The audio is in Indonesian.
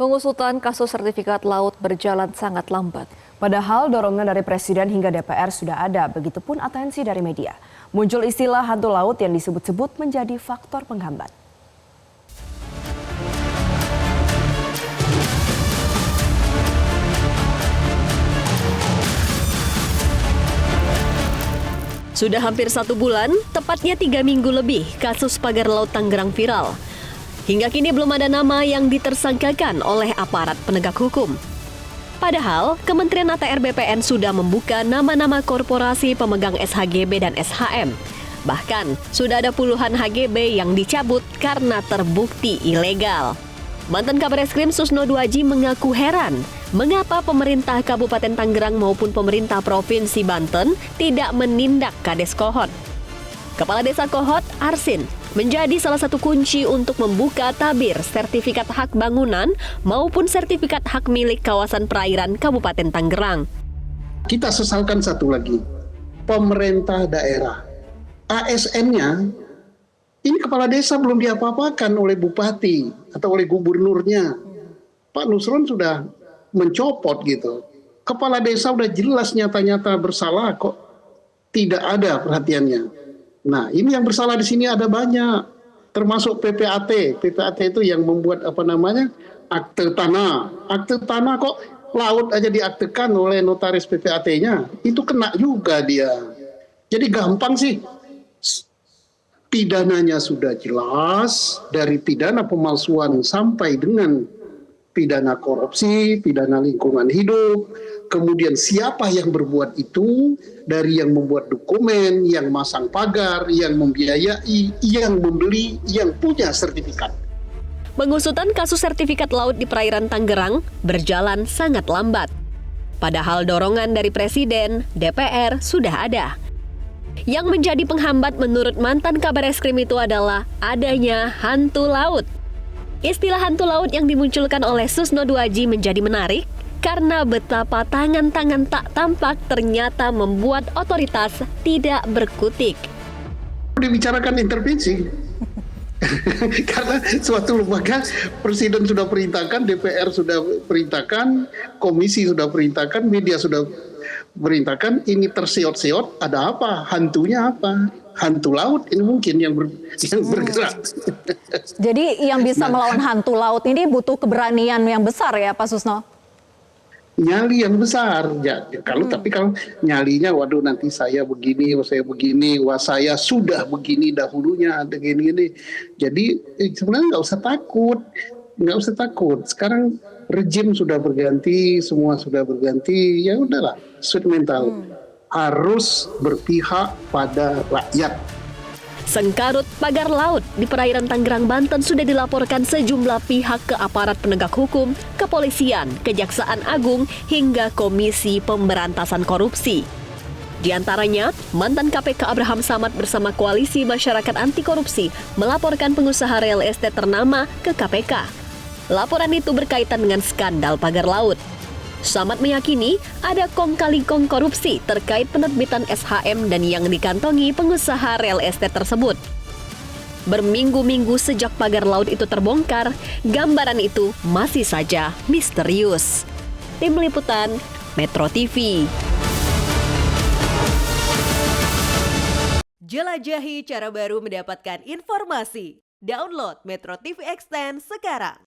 Pengusutan kasus sertifikat laut berjalan sangat lambat. Padahal dorongan dari Presiden hingga DPR sudah ada, begitupun atensi dari media. Muncul istilah hantu laut yang disebut-sebut menjadi faktor penghambat. Sudah hampir 1 bulan, tepatnya 3 minggu lebih, kasus pagar laut Tangerang viral. Hingga kini belum ada nama yang ditersangkakan oleh aparat penegak hukum. Padahal, Kementerian ATR BPN sudah membuka nama-nama korporasi pemegang SHGB dan SHM. Bahkan, sudah ada puluhan HGB yang dicabut karena terbukti ilegal. Mantan Kabareskrim Susno Duaji mengaku heran mengapa pemerintah Kabupaten Tangerang maupun pemerintah Provinsi Banten tidak menindak Kades Kohot. Kepala Desa Kohot, Arsin, menjadi salah satu kunci untuk membuka tabir sertifikat hak bangunan maupun sertifikat hak milik kawasan perairan Kabupaten Tangerang. Kita sesalkan satu lagi, pemerintah daerah, ASN-nya, ini kepala desa belum diapa-apakan oleh bupati atau oleh gubernurnya. Pak Nusron sudah mencopot gitu. Kepala desa udah jelas nyata-nyata bersalah kok tidak ada perhatiannya. Nah, ini yang bersalah di sini ada banyak, termasuk PPAT. PPAT itu yang membuat akte tanah. Akte tanah kok laut aja diaktekan oleh notaris PPAT-nya. Itu kena juga dia. Jadi gampang sih. Pidananya sudah jelas, dari pidana pemalsuan sampai dengan pidana korupsi, pidana lingkungan hidup, kemudian siapa yang berbuat itu, dari yang membuat dokumen, yang masang pagar, yang membiayai, yang membeli, yang punya sertifikat. Pengusutan kasus sertifikat laut di perairan Tangerang berjalan sangat lambat. Padahal dorongan dari Presiden, DPR sudah ada. Yang menjadi penghambat menurut mantan Kabareskrim itu adalah adanya hantu laut. Istilah hantu laut yang dimunculkan oleh Susno Duaji menjadi menarik karena betapa tangan-tangan tak tampak ternyata membuat otoritas tidak berkutik. Dibicarakan intervensi. Karena suatu lembaga Presiden sudah perintahkan, DPR sudah perintahkan, komisi sudah perintahkan, media sudah perintahkan, ini terseot-seot, ada apa? Hantunya apa? Hantu laut ini mungkin yang bergerak. Jadi yang bisa melawan hantu laut ini butuh keberanian yang besar ya Pak Susno? Nyali yang besar. Ya, tapi kalau nyalinya, waduh nanti saya begini, wah saya sudah begini dahulunya, ada gini-gini. Jadi sebenarnya nggak usah takut. Sekarang rejim sudah berganti, semua sudah berganti, ya udahlah, sweet mental. Harus berpihak pada rakyat. Sengkarut pagar laut di perairan Tangerang, Banten sudah dilaporkan sejumlah pihak ke aparat penegak hukum, kepolisian, Kejaksaan Agung, hingga Komisi Pemberantasan Korupsi. Di antaranya, mantan KPK Abraham Samad bersama Koalisi Masyarakat Anti Korupsi melaporkan pengusaha real estate ternama ke KPK. Laporan itu berkaitan dengan skandal pagar laut. Samad meyakini ada kong kali kong korupsi terkait penerbitan SHM dan yang dikantongi pengusaha real estate tersebut. Berminggu-minggu sejak pagar laut itu terbongkar, gambaran itu masih saja misterius. Tim Liputan, Metro TV. Jelajahi cara baru mendapatkan informasi. Download Metro TV Extend sekarang.